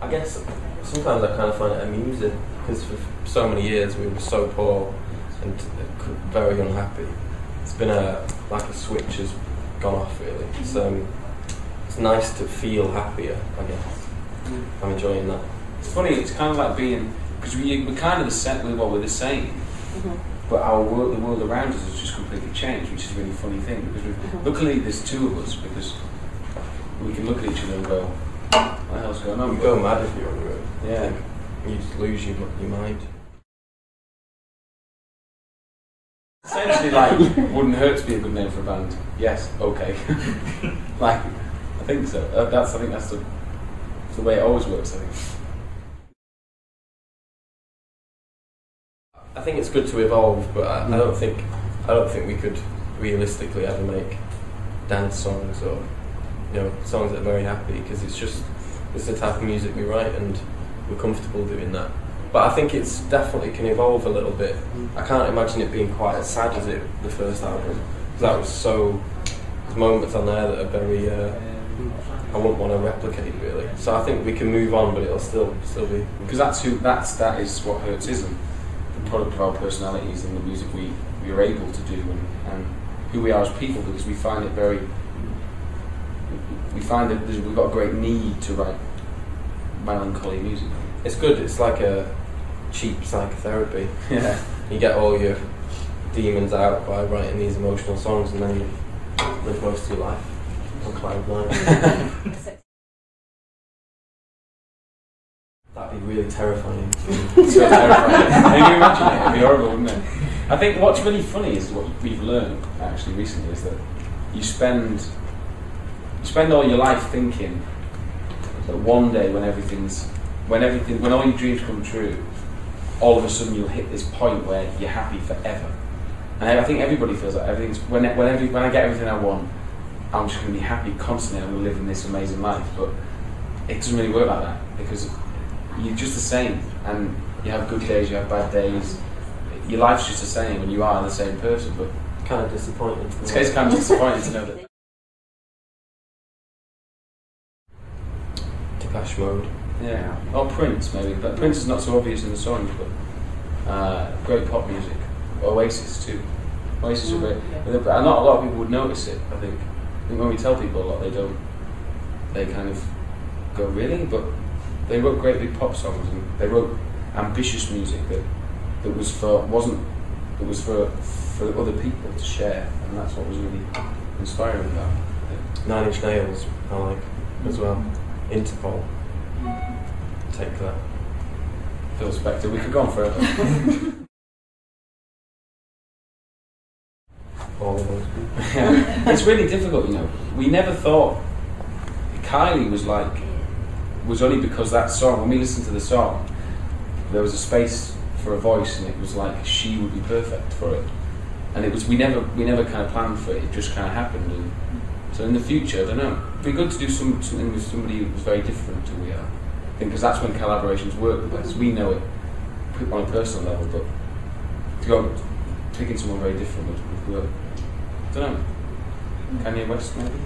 I guess sometimes I kind of find it amusing because for so many years we were so poor and very unhappy. It's been like a switch has gone off really. It's nice to feel happier, I guess. I'm enjoying that. It's funny, it's kind of like being, because we're kind of the same, well, we're the same, but the world around us has just completely changed, which is a really funny thing, because luckily there's two of us, because we can look at each other and go, what the hell's going on? You go mad if you're on the road. Yeah. You just lose your mind. Essentially, like, Wouldn't Hurt to be a good name for a band. Yes, okay. Like, I think so. I think that's the way it always works, I think. I think it's good to evolve, but I don't think we could realistically ever make dance songs or songs that are very happy, because it's the type of music we write and we're comfortable doing that. But I think it's definitely can evolve a little bit. I can't imagine it being quite as sad as the first album, because that was there's moments on there that are very I wouldn't want to replicate really. So I think we can move on, but it'll still be, because that is what Hurts isn't. The product of our personalities and the music we are able to do and who we are as people, because we find that we've got a great need to write melancholy music. It's good. It's like a cheap psychotherapy. Yeah. You get all your demons out by writing these emotional songs, and then you live most of your life on cloud nine. That'd be really terrifying. It's so terrifying. Can you imagine it? It'd be horrible, wouldn't it? I think what's really funny is what we've learned actually recently is that you spend all your life thinking that one day when all your dreams come true, all of a sudden you'll hit this point where you're happy forever. And I think everybody feels like when I get everything I want, I'm just going to be happy constantly. I'm going to live in this amazing life. But it doesn't really work like that, because you're just the same, and you have good days, you have bad days. Your life's just the same, and you are the same person. But kind of disappointing. It's kind of disappointing to know that. Depeche Mode. Yeah, or Prince maybe, but Prince is not so obvious in the songs, but great pop music. Oasis too. Oasis are great. But not a lot of people would notice it, I think. I think when we tell people a lot, they kind of go, really? But they wrote great big pop songs, and they wrote ambitious music that was for other people to share, and that's what was really inspiring about it. 9 Inch Nails I like as well. Interpol. Take that. Phil Spector, we could go on forever. All of those people. Yeah. It's really difficult, We never thought Kylie was only because that song, when we listened to the song, there was a space for a voice, and it was like she would be perfect for it. And we never kind of planned for it. It just kind of happened. And so in the future, I don't know, it'd be good to do something with somebody who was very different to who we are. I think because that's when collaborations work the best. We know it on a personal level, but to go picking someone very different would work. I don't know. Kanye West maybe.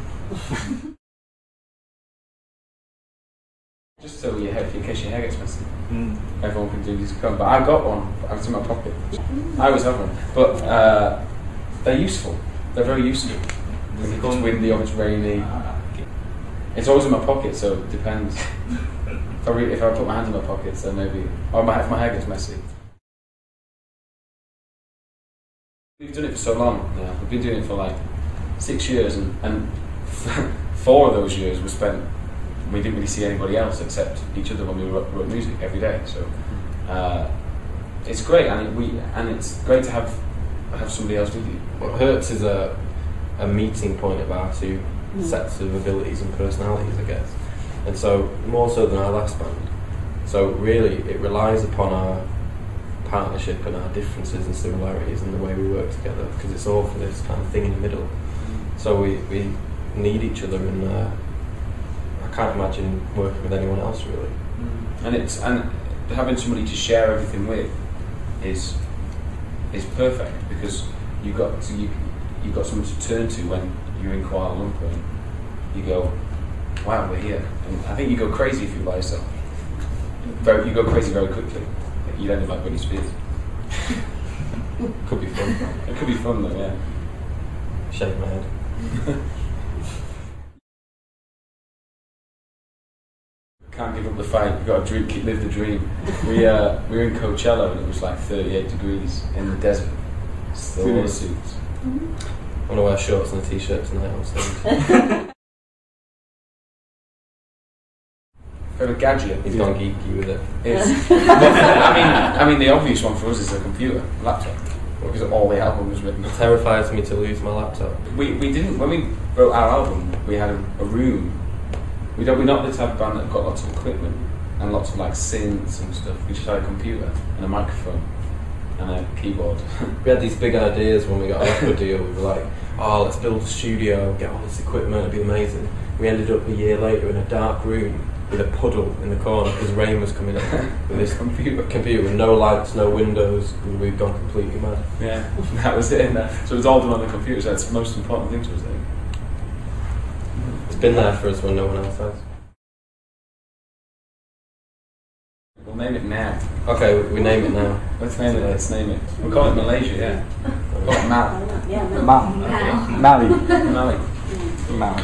Just so in case your hair gets messy, everyone can do this. But I got one. It's in my pocket. I always have one, but they're useful. They're very useful. If it's windy or it's rainy, it's always in my pocket. So it depends. If I put my hand in my pockets, then maybe. Or if my hair gets messy. We've done it for so long. Yeah, we've been doing it for like 6 years, and 4 of those years were spent. We didn't really see anybody else except each other when we wrote music every day. So it's great, and it's great to have somebody else with you. What Hurts is a meeting point of our two sets of abilities and personalities, I guess, and so more so than our last band. So really, it relies upon our partnership and our differences and similarities and the way we work together, because it's all for this kind of thing in the middle. So we need each other, and I can't imagine working with anyone else really. And having somebody to share everything with is perfect, because you've got someone to turn to when you're in Kuala Lumpur. And you go, wow, we're here. And I think you go crazy if you're by yourself. you go crazy very quickly. You'd end up like Britney Spears. Could be fun. It could be fun though, yeah. Shake my head. Can't give up the fight. You've got to live the dream. We were in Coachella and it was like 38 degrees in the desert. Still wore suits. I'm gonna wear shorts and a t-shirt tonight on stage. A gadget. He's gone geeky with it. It's I mean, the obvious one for us is a computer, a laptop, because all the album was written. It terrifies me to lose my laptop. We didn't, when we wrote our album, we had a room. We're not the type of band that got lots of equipment and lots of like synths and stuff. We just had a computer and a microphone and a keyboard. We had these big ideas when we got our record deal. We were like, oh, let's build a studio, get all this equipment, it'd be amazing. We ended up a year later in a dark room with a puddle in the corner because rain was coming up with this computer with no lights, no windows, and we'd gone completely mad. Yeah, that was it. So it was all done on the computer, so that's the most important thing to us, I think. It's been there for us when no one else has. We'll name it now. Okay, we name it now. Let's name it. We'll call it Malaysia, yeah. We'll call it Mal. Yeah, Mal. Mal. Mali. Mali. Mali.